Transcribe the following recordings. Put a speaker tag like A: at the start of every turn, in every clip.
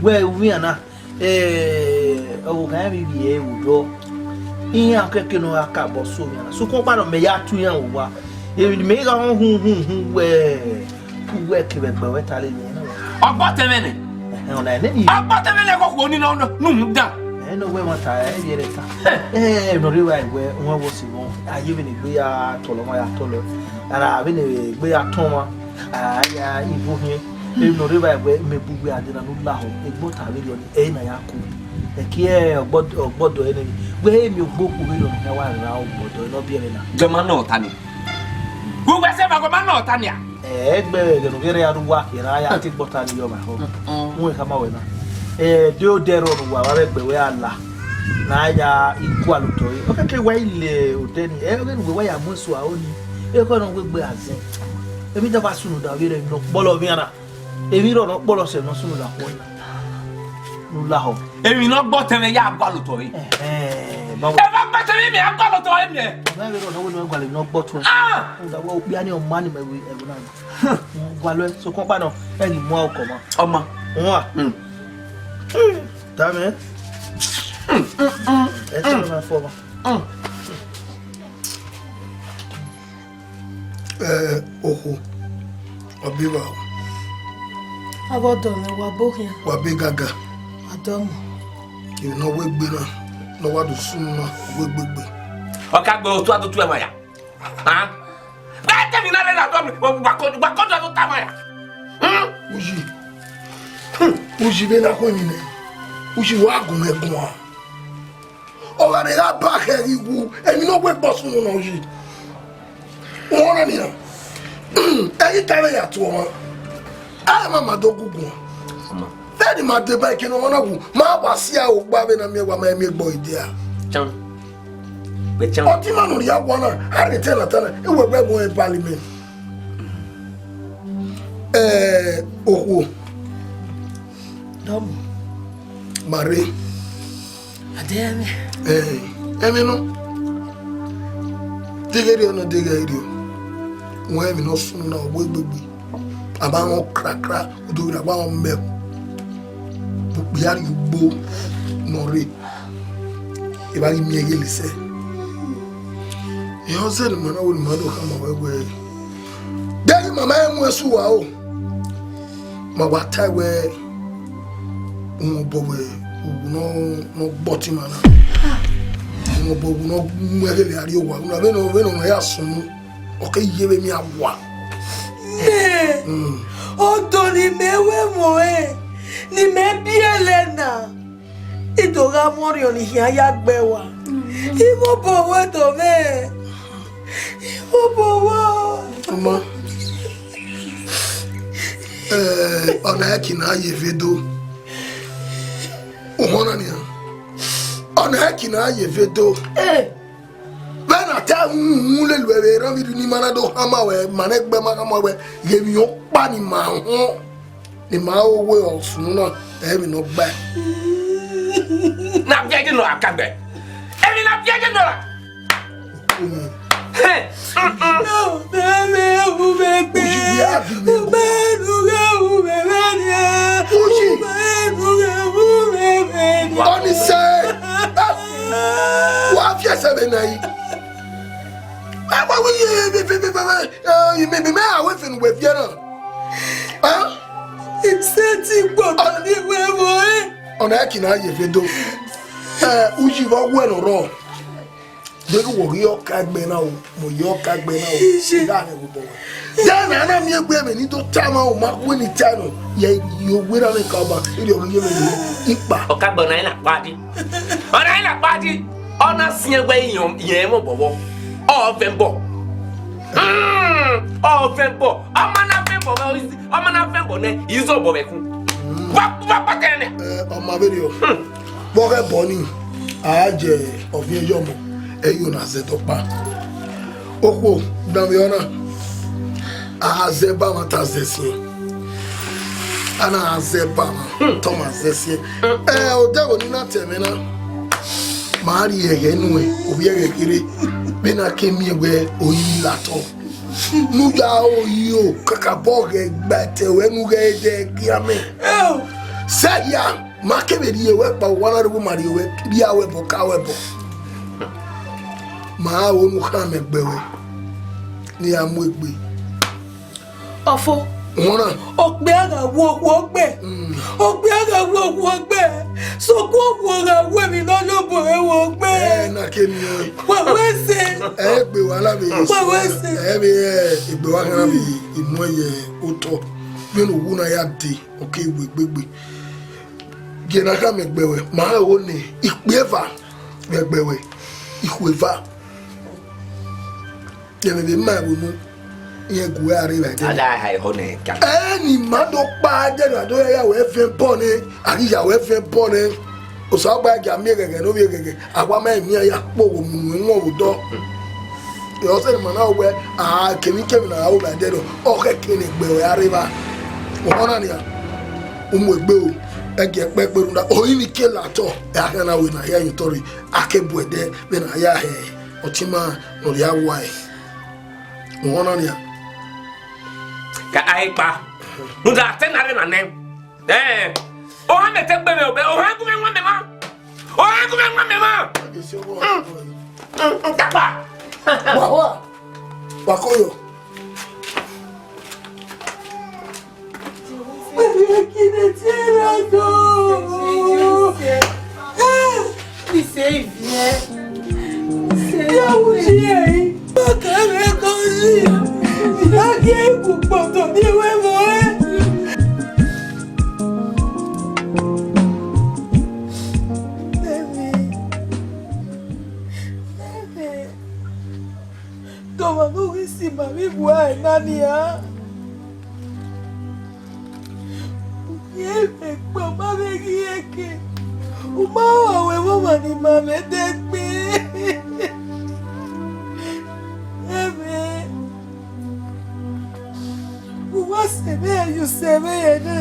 A: Well, we are not. Oh, have you able to? In a canoe, a cup or so. So, come on, me ya 2 young. If you make on who were Quebec, but we're telling you. About a minute. About a minute of one no, done. I know where my tire is. Eh, no, where one was in one. I even if we are Tolomaya Tolo, and I've been a way at Toma. I even here. If no river where maybe we are dinner, no laugh, a boat a million, a yaku, a care of bodo enemy. Where you go, we don't know how to not be enough. The man, no, Tanya. Who was ever a man, no, Tanya? Egg, the very hard work, and I think botany of my home. Who come away now? Do there on where I la. Naya equal to okay, why then everything the way I must only. You're going to be as a bit of a soon that we don't know Boloviana. If you don't know Bolos, no sooner than one. No, if you not bottom a yard ballotoy, but I'm got to him there. I don't know when no bottom. Ah, that will be any money by we every night. Well, so come on, any more come on. Damn it. That's my former.
B: Oh, Abiva.
C: About done, Wabokia.
B: Wabigaga.
C: Adam.
B: You know, we're better. No one to soon. We're big.
D: Okay, go to other 2 Maya. Huh? That time you know that I'm
B: Uji vena kwenye Uji wago mekwa Oga ne ga bake igu Emi no kwe boss mo na uji Ona ni ya Eyi tare ya tu oma Ama madogu gwa Fedi ma deba ike no ona gu Ma wasi ya ogba ve na miegwa ma emi egbo idea
D: Chan Bechan
B: Oti manu ya wana Hari tena tana Ewe bebo e parliament Oku Marie
C: Ademe.
B: Emi no. Digerio no digerio. Wọ́n mi no sun na ogbo gbegbe. Aba won krakra odo ra ba won me. Bu yari gbo no re. E ba mi ege lise. E o se le mo na wo mo do ka mo wewe. Dai mama emu esu wa o. Ma wa tai we no boti mana no bobu no mwegele ari owa no beno ya sunu okay yebe mi awa
C: o ni mewe moe ni me bielena idoga morio ni ya gbewa imo bowo to me imo bowo
B: ma ona kina yevedo Ohona ni ona kina yevedo bena ta le lwe ran bi ni manado hama we manegbe makama we yemi o pa ni ma ho ni ma owe osun na emi no gba
D: na biege no akagbe emi na biege no la
C: no bebe u bebe
B: Oni say, what you say, Benai? You may be my wife and with dinner.
C: It's setting but anywhere.
B: On Akina, if you do. Uji va well or wrong. They go your cag me now, your cag me now. Then I am your women into time out, Mark Winnie Channel. Yet you will only cover in your Ipa.
D: Iyekagbon na party. On na party. On a senior way, yemo bobo. All fembo. All fembo. I'm an fembo. I'm an fembo. Is over. What can
B: on my video? What a bonny. Aje of your yomo. You na set up. Oh, Damiana. Azeba matazesi. Ana azeba Thomas zesi. Odago ni na temena. Mari yegenwe obiere kire. Bena kemi we oyi lato. Nuja oyi kakaboge gbate we nuga de kiame. Saya makebedi we pa wana rubu mari we bia we boka we bo. Ma wonu kha megbewe. Ni amwegbe.
C: Ofo.
B: Wona.
C: Ogbe aga wo gbe. Ogbe aga wo gbe. So go wo ga we mi lojo bo e wo gbe.
B: Na kemi.
C: Wa we se.
B: Gbe wa la be.
C: Wa we se.
B: Be gbe wa kana bi inu ye oto. Bi no wu na ya di. Okay gbegbe. Gena ka megbewe. Ma o ni ipeva. Megbewe. Ikweva. Yeme be ma wonu. Ye gwe ari ba de.
D: Ada hai hone kan.
B: Ni mado pa de na do ya we fe pon ni. Ari ya we fe pon ni. O so gba ja mi gege no bi gege. Agba ma mi ya po wo mu won wo do. Yo se ma na we kemi na wo ba de do. O ke kini gbe we ari ba. O na ni ya. O mu egbe o. Ege pepe runda. O yi ni ke la to. Ya kana we na ya yitori. Akebu ede be na ya he. Otima no ya wai. O na ni ya.
D: Ka aipa. Nuda tenare na nem. O ha me tegbe me obe. O ha ku me nwa me ma. O ha ku me nwa me ma. Tapa.
B: Wa. Wakoyo.
C: Kine tira go.
E: Você vient.
C: Ya wuji. Bakare kozi. Ya ge ku poto ni we mo e. Toma no recima mi boa nani ha. Ye me pa ma be ki o ma we mo ma ni ma me de pe. Ebe. O wa se be you se be ene.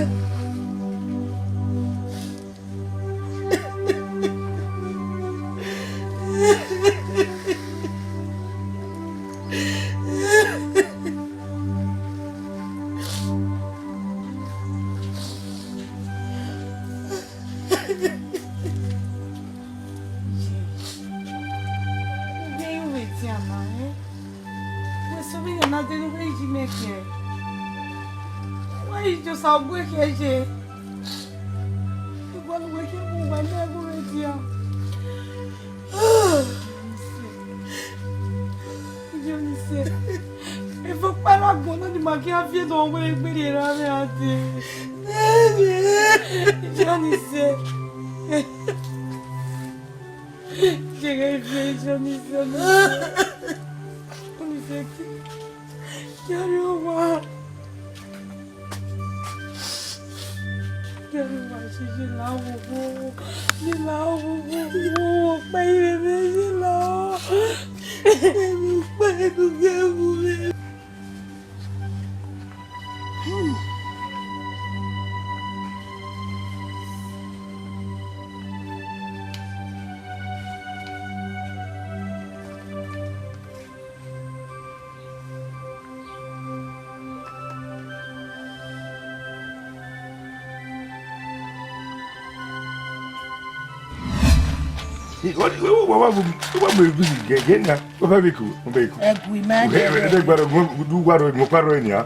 F: What will be again?
E: Obabiku, obabiku.
C: Egui man.
E: We gbaro du gbaro mo paro enia.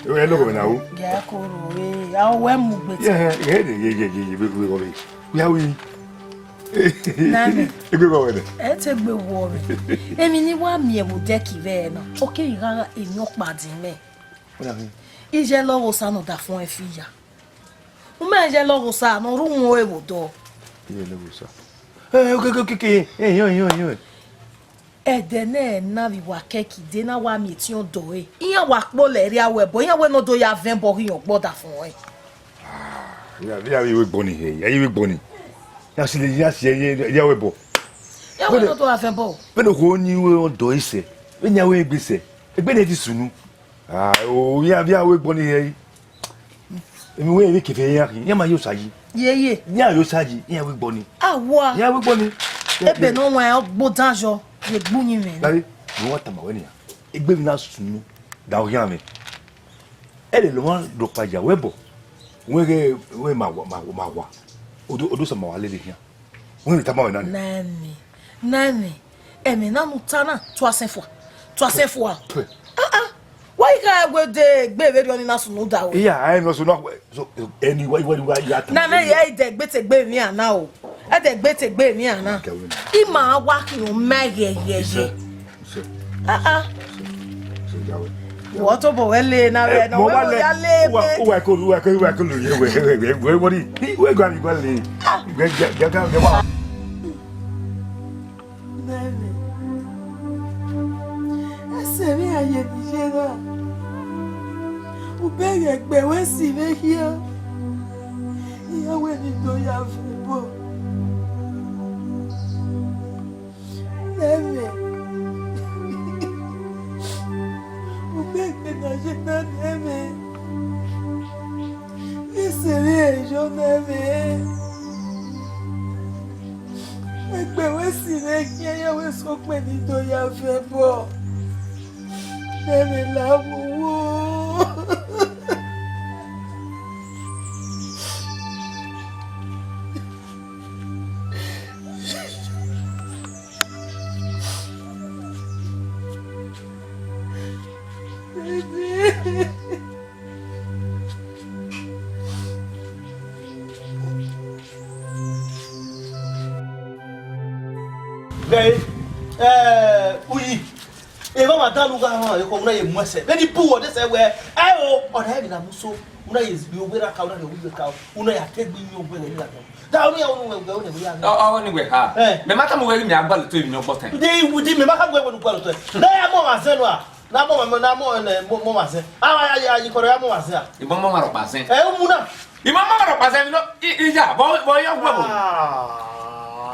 E: We logo na wo.
C: Ya koro we. Awo mu gbe.
E: Yeah, ye we go we. We are we.
C: Nani.
E: E go we.
C: E te gbe wo re. Emi ni wa mi e mo de ki ve na. O ke irara emi opa din me.
E: Ona mi.
C: Ije logo sa no da fun e fi ya. O me je logo sa no ru won e wo do.
E: Ye logo sa. Okay. Yo.
C: Edene na vi wa keki de na wa mi ti on do e. Iyan wa po le ri awe bo, iyan we no do ya 20 bo iyan gboda fun e.
E: Ya we gboni he. Ya we gboni. Ya si le ya si ya we bo.
C: Ya we no do ya 20 bo.
E: Pe no ko ni we on do ise. We nya we gbese. Egbe na ti sunu. O ya we gboni he. Emi we kefe ya ki. Ya ma yo sayi.
C: Ye.
E: Ya yo sayi. Ya we gboni.
C: Awa.
E: Ya we gboni.
C: Ebe no wa gbodanjo. Ye gbunyin me.
E: Dari, mo wa tama we ni. Egbe mi na sunu. Da o yan mi. Ele lo wan do paja we bo. We ma wa. Odo sa ma wa le yan. We ni tama we nani.
C: Nani. Emi na nu tana 300 fois. Why ka we de gbe we do ni na sunu da o.
E: Yeah, I no so any what you at.
C: Na ye de gbe te gbe mi ana o. E de gbe te gbe mi ana. Ima wa ki o mege ye.
E: So jawe.
C: What obo wele na we no we ya le.
E: We ko ye we wori. We go ni go le. Ga wa.
C: Nene. Ese mi aye ni je na. O bege gbe we si me hia. Iya we ni do ya fubo. Nene. O bege na je na nene. Ese mi jo nene. Egbe we si me hia ya we so pe ni do ya fe bo. Nene la wo.
A: Uyi. Eva madalu ga ha e ko na ye mwese. Be di pu wo de se we. Ai o ona e na muso. Una ye bi obera ka una ye wi ka. Una ya tegbi mi ogbe le la. Da oni ya onu we oni ya.
D: Oh ni we ha. Me mata mo we mi agba le to mi no botan.
A: De wudi me maka gwe wonu kwa lo to. Na ya mo ma se no a. Na mo ma se. Awa ya ko ya mo ma se a.
D: Ibo mo ma ro pa se.
A: Mu na.
D: Ibo mo ma ro pa se no. Ija bo ya gwa bo.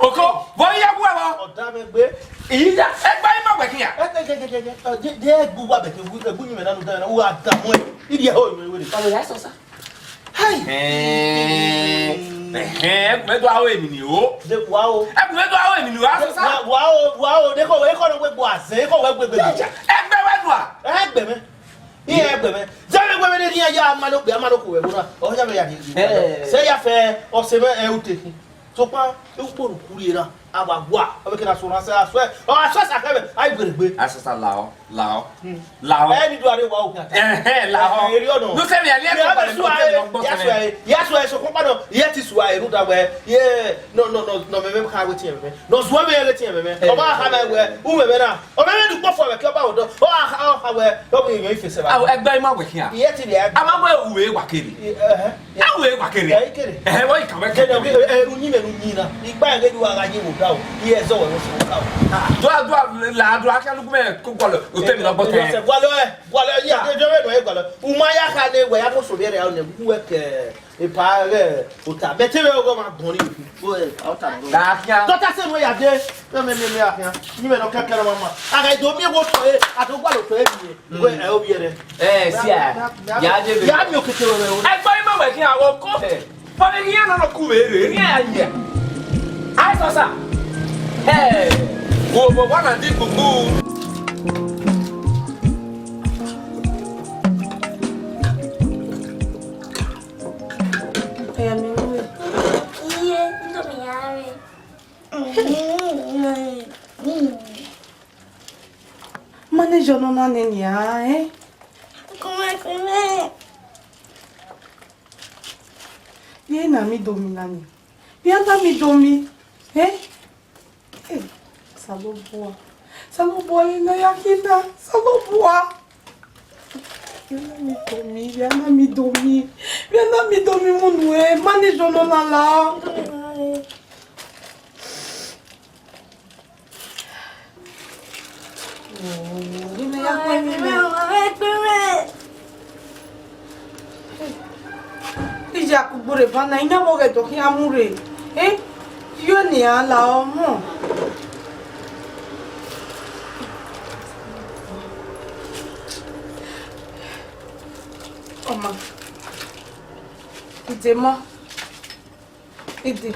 D: Oko bo ya gwa bo.
A: Oda me gbe.
D: Ija egba ima gwa kiya.
A: De gu wa be ke gu ni me na no da na wo adamu e. Idi e ho we.
D: Alo ya so sa. Hai. Me do awo emi ni o.
A: De wa o.
D: Me do awo emi ni o so sa.
A: Wa o de ko we ko no we bo ase ko we gbe.
D: Egbe we do a.
A: Egbe me. Iye egbe me. Jame gbe me de ni ya amano ko we bo na. O jame ya ni. Se ya fe o se me e uteki. So pa e ukporu kuriera abagwa o be kina so ran se aso e o aso sakabe ai gberegbe
D: Asasa lao.
A: e ni do are wa o kan
D: Lao.
A: eri ono
D: No se me ali
A: ya so so ko pado ye ti so ai ru da we ye no me ka we tie me no so me ye tie me o ba ha na we u me na o me du kpofo we ke ba wo do o ha we o be ye ife se ba
D: awo egba ima we kia
A: ye ti le
D: amagba uwe gwa keri awe gwa keri wo ika we
A: keri unyi me unyi na igba nge du aga yin wo da o ye zo wo so ka o
D: do aka lu me ko gwalo o te mi no boten
A: gwalo ya de do we gwalo umaya ka ne we ya mo so bere ya ne ku we ke e pa re o ta bete we go ma gbon ni o o ta no
D: da kia
A: to ta se no ya de me afia ni me no ka kere mama aga do mi wo so e ato gwalo to e bi we e o bi re
D: si a ya je be
A: ya mi o kete we
D: egba ima we kia wo ko pa me kia no ku we re ni anya ai so sa wo wana ndi gugu
C: Manager no na nenia, eh?
F: Come.
C: Viens na mi domi nani. Viens na mi domi. Eh? Eh, saloboa. Saloboa ina yakina. Saloboa. Viens na mi domi, viens na mi domi. Viens na mi domi mon ouais. Manager no na la. Iyekagbon bana ina mo ge to ki amure. Eh? Yo ni ala omo. Oma. Ide mo. Ide.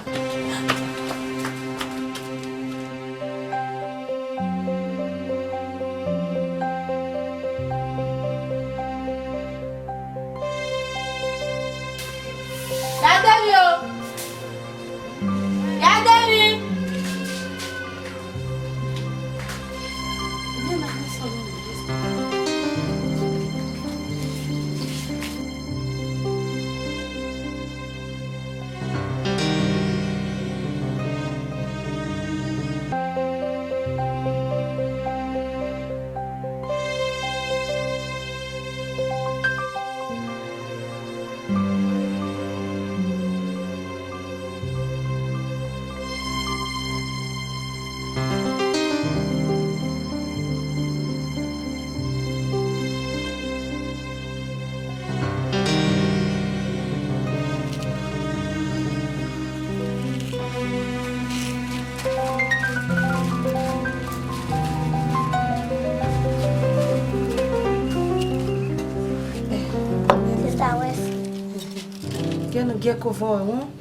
C: Get cover, hein?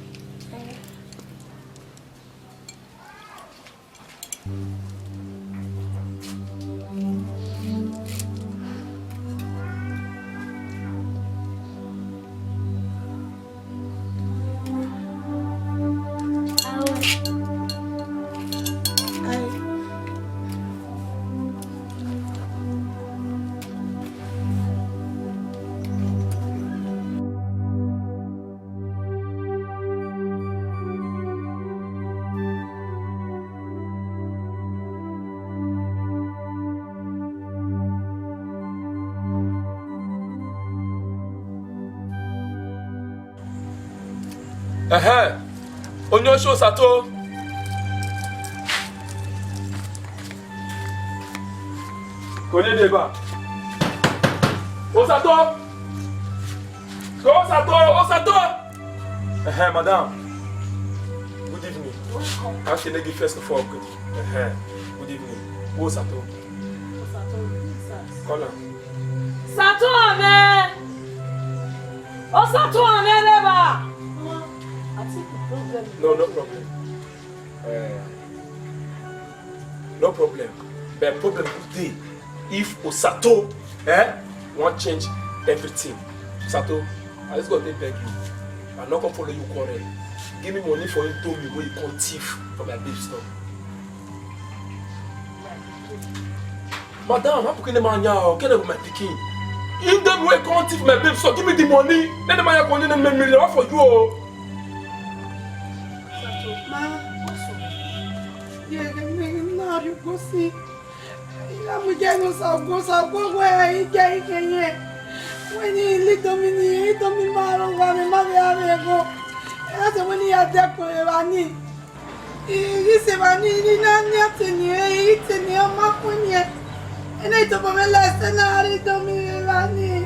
D: Onyo show sato. Kone deba. Osato. Osato. Madam. Good evening. I should give first of all good. Good evening. Osato. Call her.
C: Sato ame. Osato ame deba.
D: No problem. No problem. But problem would be if Osato won't change everything. Osato, I just got to beg you. I'm not gonna follow you quarrel. Give me money for you to me where you can't thief from my baby store. Madam, I'm picking the man now. Can I go my picking? If them way can't thief my baby store, give me the money. Then the man going to make me for you.
C: You go see. I'm getting so where he get when he little me, he told me, Mother, go. That's when he had that for Rani. He said, I need nothing here, eating your mouth when you and I told me last and I told me, Rani.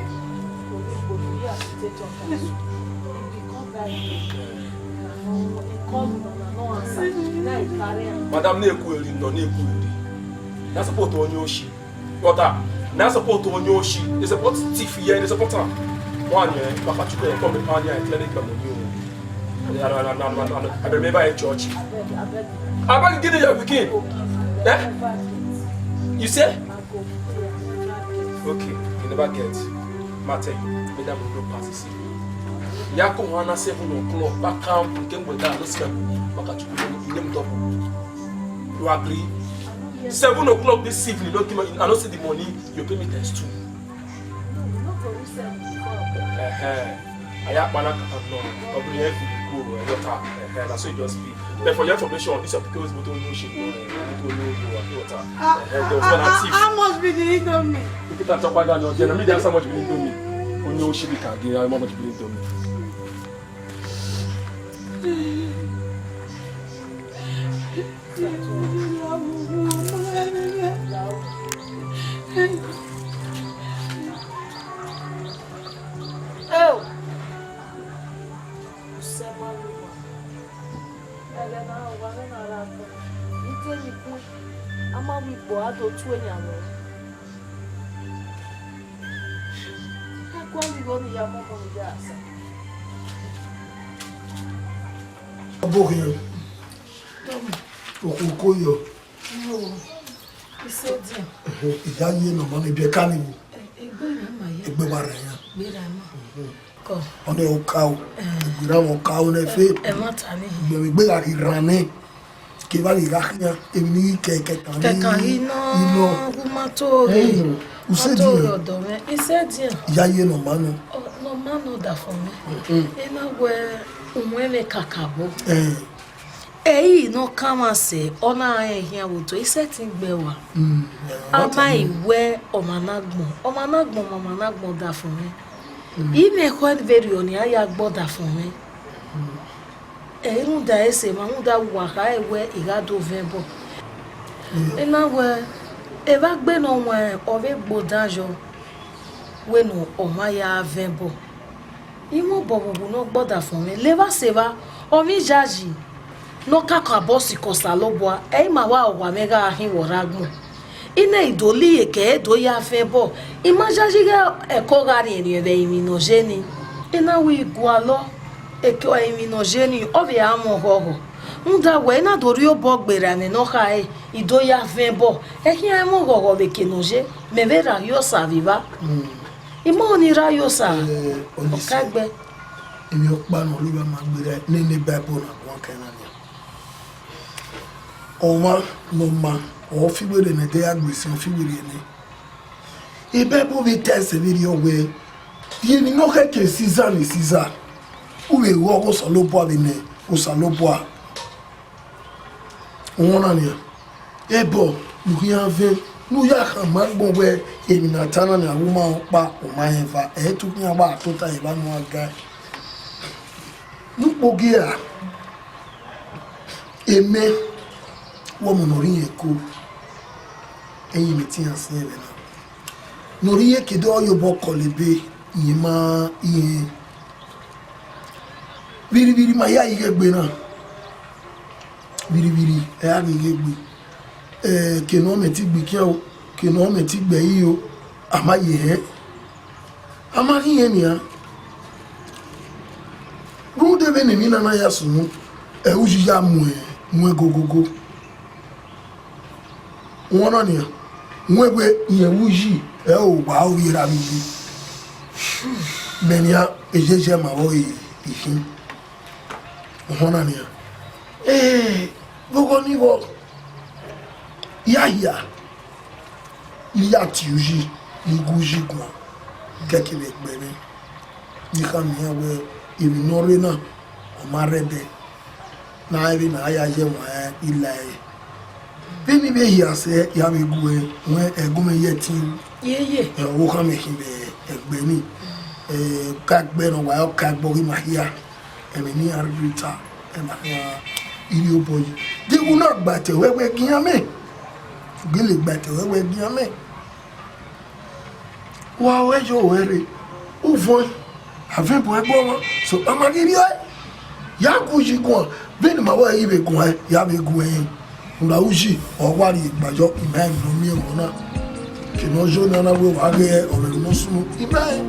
D: Madam Nekweli, no Nekweli. That's a pot on your sheet. What that? That's a pot on your sheet. There's a pot thief here, there's a pot. 1 year, Papa Chuka, come with Panya and clinic. I remember a church. I'm going to get it again. You say? Okay, you never get. Matter you, Madam will pass the city. Yako wana 7 o'clock, back camp, came with that, let's come. You agree? 7 o'clock this evening, don't give me, I don't see the money, you pay me times 2. I have banana no, probably every go water. That's what it just be. But for your information, this application is motor no shit. Water.
C: How much be the indomie?
D: If you talk about that, generally there's how much be indomie. Only no shit can give how much be indomie.
C: Oh.
B: Aborio. Okoyo.
C: No. Iṣẹ́ díẹ̀.
B: Ìyá yé no mo ni bi ka ni wo.
C: Egbe na ma ye.
B: Egbe wa re yan.
C: Gbe ra ma. Ko.
B: Oni o ka o. Ìgbìrà wọn ka o na fe.
C: Ẹ má ta ni.
B: Gbe la ki ran ni. Ke ba ri ra yan. Èmi ni kẹ̀kẹ́ kan ni.
C: Kẹ̀kẹ́ ino. Ku ma to re.
B: Use
C: di. Odo me. Iṣẹ́ díẹ̀.
B: Ìyá yé no ma no.
C: No ma no da for me. Ina we umweme kakabo. Eyi no kama se ona ehia woto ise tin gbe wa ama iwe omanagbon da fun mi ime quite very oni aya gbo da fun mi erun da ese ma mu da wa ka ewe igado vembo ina we e ba gbe no won ove gbo dajo we no o ma ya vembo imo bobo no gbo da fun mi leva seva o mi jaji no kaka bosi kosa lobwa e ma wa wa mega ahin woragmu ine idoli eke do ya febo imajaji ga eko gari eni ebe iminogeni ina wi gualo eke o iminogeni obi amo hoho nda we na dori obo gbere ni no ka e ido ya febo ehin amo hoho be kenoje mevera yo saviva imo ni ra yo sa okagbe
B: emi opa no lo ma gbere ni bible na won kenan Oma mama o fiwere ne de agbesi o fiwere ne ibe bo bi test video we ye ni no ke season ni season u we wo ko so lo bo bi ne o so lo bo a wona ni e bo lu yan ve nu ya kan ma gbo we emi na tana ni awu ma pa o ma yen fa e tu ni aba to ta e ba nu aga nu pogi a eme wọ́n mọ̀ nọ̀rí yẹn kó ẹ̀yìn mi tí yàn sí ẹ̀rẹ̀ náà nọ̀rí yẹn kéde ọ̀yọ́bọ̀ kọ̀lẹ̀bẹ̀ ìyẹn máa ìyẹn biribiri máa yá yíyẹ gbé náà biribiri ẹ̀ á yíyẹ gbé kènà ọmọ ti gbé kí ọ kènà ọmọ ti gbẹ yìí o àmà yẹ ẹ́ àmà yíyẹ nìyà gbọ́dọ̀ bẹ́ẹ̀ nìyí náà yà sùn ẹ̀ ó yíyá mú ẹ gogogo. Wọ́n ni wọ́n gbé ìyẹ̀wú yìí ẹ ò wà ó yẹra mi bí bẹ̀ni ẹjẹ́jẹ́ ma wọ́ ìhìn wọ́n ni gbogbo níwọ̀ yáyà yíyà tí ó yí igú yí gùn kẹ́kẹ̀lẹ̀ gbẹ̀rẹ̀ yíká mìíràn wẹ́ ìrìnà rẹ̀ náà ọmọ rẹ̀ bẹ̀ náà rí náà yá yẹ wọ́n ilẹ̀ ẹ̀ Bini be here say ya be go when egume yetin
C: ye
B: wo kan me kin be egbe ni ka gbe no wa ka gbo ri ma here e me ni arbitrata e ma iri oboyi de wo na gba te wewe giyan me gele gba te wewe giyan me wa we jo were o fo ave bo egbo won so amagiri ya ku ji gun bini ma wa yi be gun ya be gun Ulaúji ọwárí ìgbàjọ ìmáyìn ló mí ẹ̀mọ́ náà kì náà ṣó ní anáwó wà gẹ́ ọ̀rẹ́ ló súnmọ́ ìmáyìn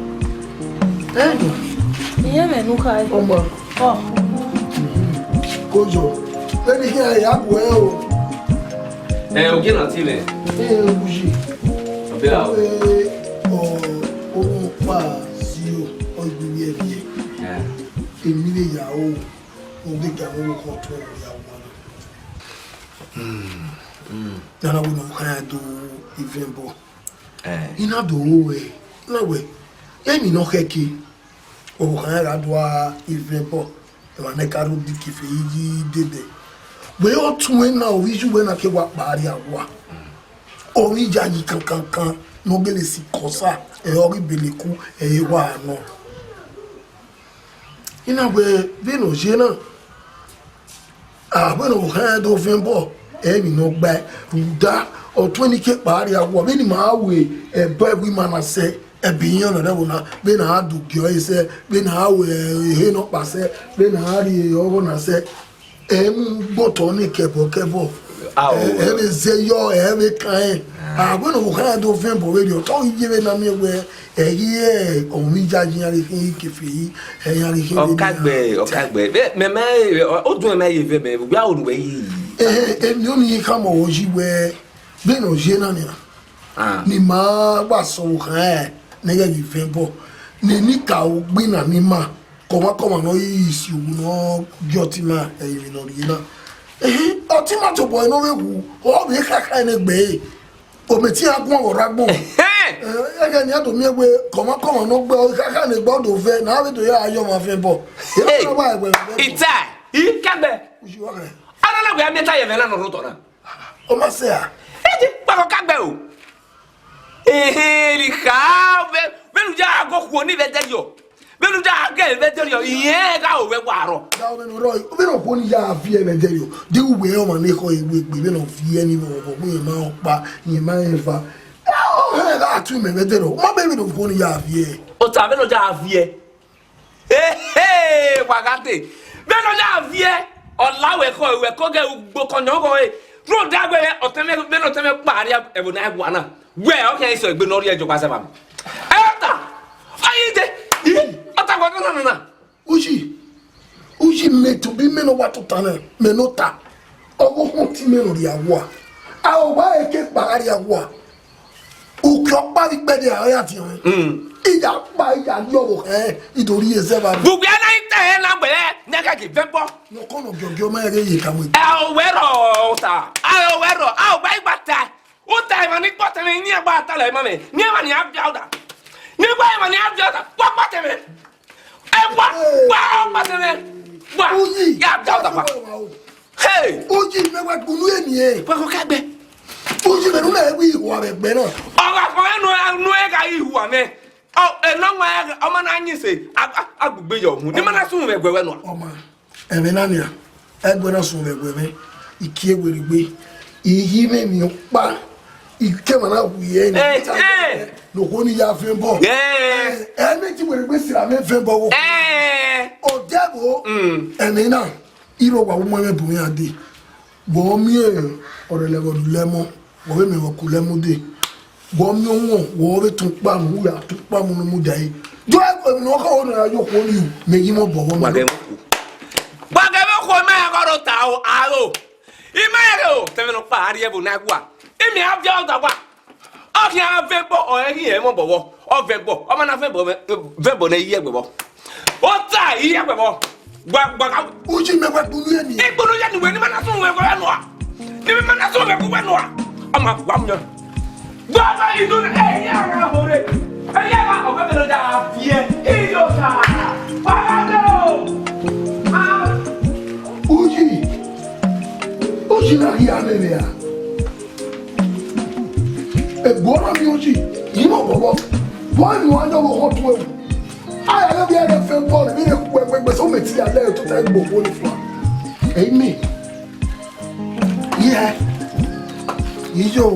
B: ẹ̀dùn.
C: Ìyẹn mẹ́nu ká ẹ.
B: Ọmọ kójọ lẹ́ni kí ẹ yàgò ẹ o.
G: Ògì náà tí lẹ̀.
B: Ewúji
G: Ọbẹ̀ àwọn.
B: Ohun pa sí ọgbìn yẹn bí èmi lè yà ó mo gbé kí àwọn owó kan tó ẹ̀rọ yà wọ́n. Nana we no can do even bo. Ina do we. Na we. Emi no keke. O kan do even bo. E wa ne karu di kife yi dede. We o tun na o iju we na ke wa pari awa. O ri jaji kan no gele si kosa e ori beleku e wa no. Ina we be no je na. When we had over bo, no back, Ruda or 20K party, I was any my way, a boy woman I say, a beyond a level now, Ben I do Joy say, Ben how we no pass, Ben Hardy over I say, botonic cable, every say your every kind. When we had over bo radio, don't give it a me where a year or me judging anything if he
G: Iyekagbon me o dun me ye be we a onu we
B: e mi o ni come o ji we be no je na ni ma wa so kan ne ga yi fe bo ni ka o gbe na ni ma ko ma no yi si o no joti ma e yi no ri na o ti ma to boy no we wu o be ka ne gbe o me ti agun o ragbo ega ni ado mi egbe koma no gbe o kaka ni gbodo fe na we to ya ayo ma fe bo e ma ba egbe
G: ita Iyekagbon ana na gbe ameta ye vela no roto na
B: o ma se a
G: e pa ko kagbe o li ka belu ja go ku ni veterio belu ja ga veterio iye ga o we waro
B: da o no roi o be no ko ni ya fi e veterio de we o ma ne ko egbe be no fi ni mo bo ma o pa ni ma e fa tu me vedero ma be no ko ni ya vie
G: o ta be no ja vie wagate be no ja vie o lawe ko ge ugbo konyo ko e ro da gbe o teme be no teme pari e bo na egwa na we o kan so egbe no ri ejo pa se fam eta ayide ata ko na
B: uji me to be me no wa to tana me no ta o ko ti me no ri awo a o ba e ke pari awo ukropa gbede aya ti iya pa iya yo idori ese ba
G: gbugbe na ite na gbe na ka ki fe bo
B: no kono gogyo ma re yi kamu
G: o wero ta o wero o gba igbata o ta ma ni pota me ni agba ta le ma me ni ma ni abjauda ni gba ma ni abjauda pa pata me wa pata me wa ya abjauda pa hey
B: oji me wa gbunu eni e
G: pa ko kagbe
B: oji me no e wi wa be gbe na
G: ọ̀rọ̀ àkọ́rẹ́ nù ẹ̀ka ìhùwà mẹ́ ẹ̀lọ́wọ́ ọmọ náà yín ṣe agbègbè yọ̀ ọ̀hún ní mọ́nà sún rẹ̀ gbẹ̀wẹ̀ nù.
B: ọmọ ẹ̀mí náà nìyà ẹgbẹ́ náà sún rẹ̀ gbẹ̀mẹ́ ìkí ewèrè gbé ìyí mẹ́mí pa ìkẹ́mọ̀ náà wù yẹ́ ní lóko ní ya fẹ́ bọ̀ ẹ̀mí tí wèrè gbé sira mẹ́ fẹ́ bọ̀ wọ́ ọ̀dẹ́bọ̀ ẹ̀mí náà ìrọ̀ wà wọ́n mẹ́ bùnmí àdé bọ̀ mí ọ̀rẹ́lẹ́wọ̀dù lẹ́mọ́ wọ́n mi wọ́n kú lẹ́mú dé wọ́n mi wọ́n bẹ tún pa mu wúyà tún pa mu ní mu jà yìí jọ ẹgbẹ́ mi wọ́n kọ́ wọn náà yóò kó ní ìwù méjì mọ́ bọ̀ wọ́n mi.
G: gbàgẹ́ bó kó mẹ́rin kọ́dọ̀ ta o àrò ìmẹ́rin o tẹ̀mẹ́nu pa àríyẹ́ bò náà wà ìmì àfẹ́ ọ̀tà wà ọ̀kì àfẹ́ bọ̀ ọ̀rẹ́rì yẹn mọ̀ bọ̀wọ̀ ọ̀fẹ́ bọ̀ ọmọ náà fẹ́ bọ̀ náà yí ẹgbẹ̀ bọ̀ ó ta yí ẹgbẹ̀ bọ̀ gbàgbà.
B: uji mẹ́wàá gbunu yẹn ni.
G: ìgbónú yẹn ni wẹ́n ní mẹ́ta sún wẹ́n kọ́ ẹnu wa ní mẹ́ta sún wẹ́n kọ́ ẹnu wa ọmọ àgbà mu yẹn. gbọ́dọ̀ ìlú ẹ̀yẹ ara àbọ̀rẹ́ ẹ̀yẹ ara ọ̀gbẹ́ mi ló dà fìyẹ ìdí ọ̀sà pàdé o.
B: uji na yí alẹ́ rẹ̀ à ẹ̀gbọ́n náà ni uji yìí mọ̀ bọ̀bọ̀ wọ́n ní wọ́n á dọ̀wọ́ wọ́n tó ewu ayọ̀ bí ẹ̀rẹ́ fẹ́ bọ́ọ̀lù bí ẹ̀kú ẹgbẹ́gbẹ́ sọ́mọ̀ tí alẹ́ tó tẹ́ gbò wọ́n ní fún wa ẹ̀yìn mi yíyá yíyó.